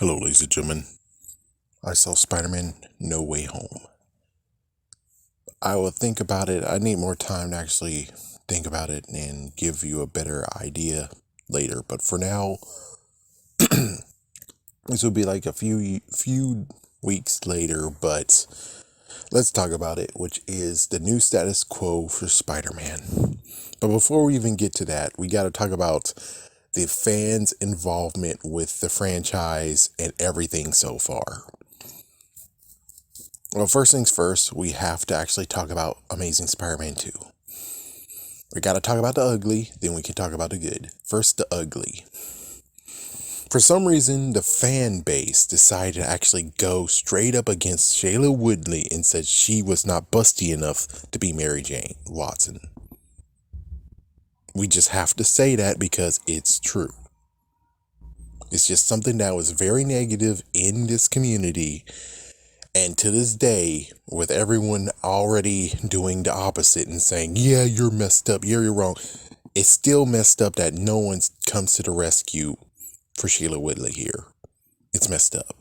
Hello, ladies and gentlemen. I saw Spider-Man No Way Home. I will think about it. I need more time to actually think about it and give you a better idea later. But for now, this will be like a few weeks later. But let's talk about it, which is the new status quo for Spider-Man. But before we even get to that, we got to talk about the fans' involvement with the franchise and everything so far. Well, first things first, we have to actually talk about Amazing Spider-Man 2. We got to talk about the ugly, then we can talk about the good. First, the ugly. For some reason, the fan base decided to actually go straight up against Shayla Woodley and said she was not busty enough to be Mary Jane Watson. We just have to say that because it's true. It's just something that was very negative in this community. And to this day, with everyone already doing the opposite and saying, yeah, you're messed up, yeah, you're wrong, it's still messed up that no one comes to the rescue for Sheila Woodley here. It's messed up.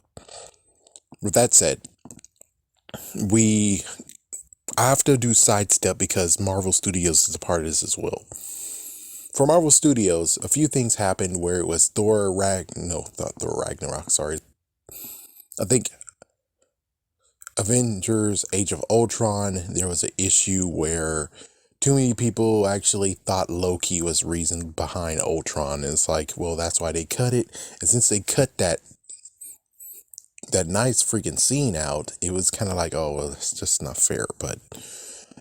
With that said, I have to do sidestep because Marvel Studios is a part of this as well. For Marvel Studios, a few things happened where it was not Thor Ragnarok, sorry. I think Avengers Age of Ultron, there was an issue where too many people actually thought Loki was reason behind Ultron. And it's like, well, that's why they cut it. And since they cut that nice freaking scene out, it was kind of like, oh, well, it's just not fair. But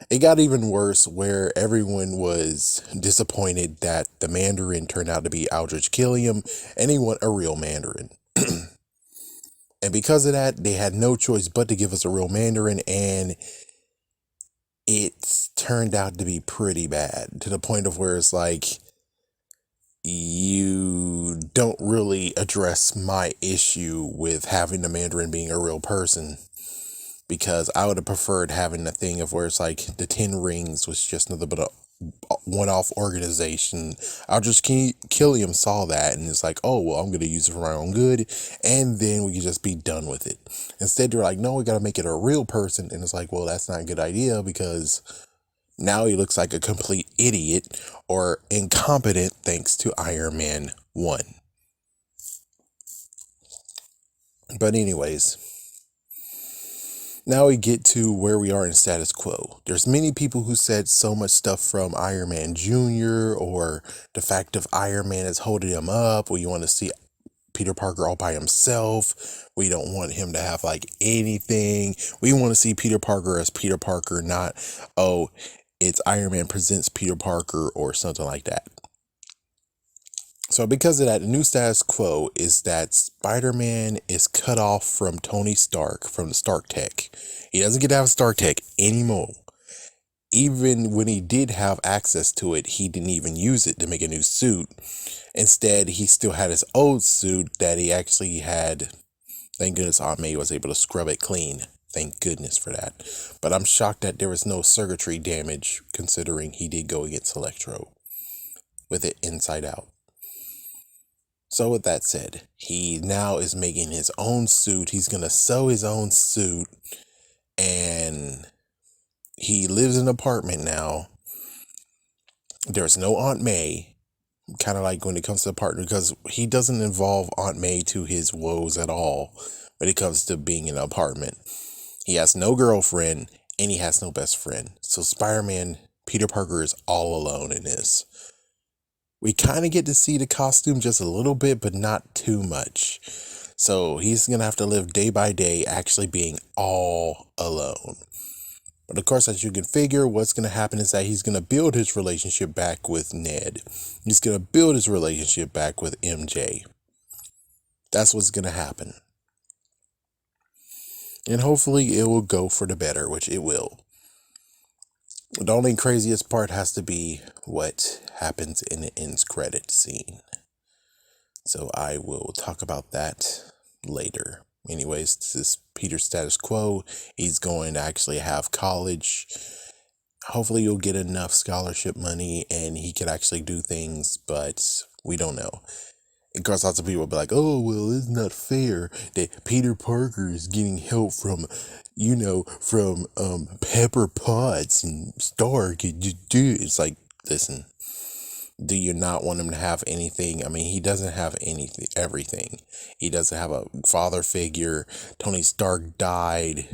it got even worse where everyone was disappointed that the Mandarin turned out to be Aldrich Killiam and he wasn't a real Mandarin. And because of that, they had no choice but to give us a real Mandarin, and it's turned out to be pretty bad to the point of where it's like, you don't really address my issue with having the Mandarin being a real person, because I would have preferred having the thing of where it's like the Ten Rings was just nothing but a one-off organization. Aldrich Killiam saw that and it's like, oh, well, I'm going to use it for my own good, and then we can just be done with it. Instead, they're like, no, we got to make it a real person, and it's like, well, that's not a good idea because now he looks like a complete idiot or incompetent thanks to Iron Man 1. But anyways, now we get to where we are in status quo. There's many people who said so much stuff from Iron Man Jr. or the fact of Iron Man is holding him up. We want to see Peter Parker all by himself. We don't want him to have like anything. We want to see Peter Parker as Peter Parker, not, oh, it's Iron Man presents Peter Parker or something like that. So because of that, the new status quo is that Spider-Man is cut off from Tony Stark, from the Stark Tech. He doesn't get to have Stark Tech anymore. Even when he did have access to it, he didn't even use it to make a new suit. Instead, he still had his old suit that he actually had. Thank goodness Aunt May was able to scrub it clean. Thank goodness for that. But I'm shocked that there was no circuitry damage, considering he did go against Electro with it inside out. So with that said, he now is making his own suit. He's going to sew his own suit, and he lives in an apartment now. There's no Aunt May, kind of like when it comes to the partner, because he doesn't involve Aunt May to his woes at all when it comes to being in an apartment. He has no girlfriend, and he has no best friend. So Spider-Man, Peter Parker is all alone in this. We kind of get to see the costume just a little bit, but not too much. So he's going to have to live day by day actually being all alone. But of course, as you can figure, what's going to happen is that he's going to build his relationship back with Ned. He's going to build his relationship back with MJ. That's what's going to happen. And hopefully it will go for the better, which it will. The only craziest part has to be what happens in the ends credit scene. So I will talk about that later. Anyways, this is Peter's status quo. He's going to actually have college. Hopefully you'll get enough scholarship money and he could actually do things, but we don't know. Because lots of people will be like, oh, well, it's not fair that Peter Parker is getting help from, from Pepper Potts and Stark. It's like, listen, do you not want him to have anything? I mean, he doesn't have anything, everything. He doesn't have a father figure. Tony Stark died,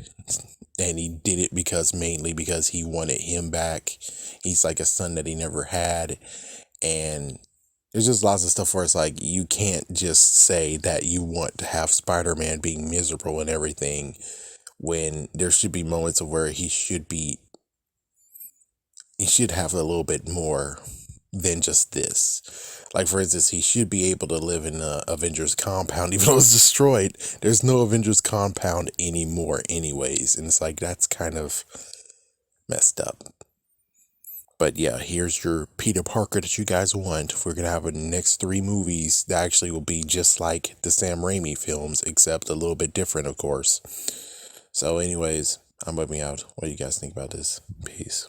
and he did it mainly because he wanted him back. He's like a son that he never had. And there's just lots of stuff where it's like, you can't just say that you want to have Spider-Man being miserable and everything, when there should be moments of where he should have a little bit more than just this. Like, for instance, he should be able to live in the Avengers compound, even though it's destroyed. There's no Avengers compound anymore anyways. And it's like, that's kind of messed up. But yeah, here's your Peter Parker that you guys want. We're going to have a next 3 movies that actually will be just like the Sam Raimi films, except a little bit different, of course. So anyways, I'm bumming out. What do you guys think about this? Peace.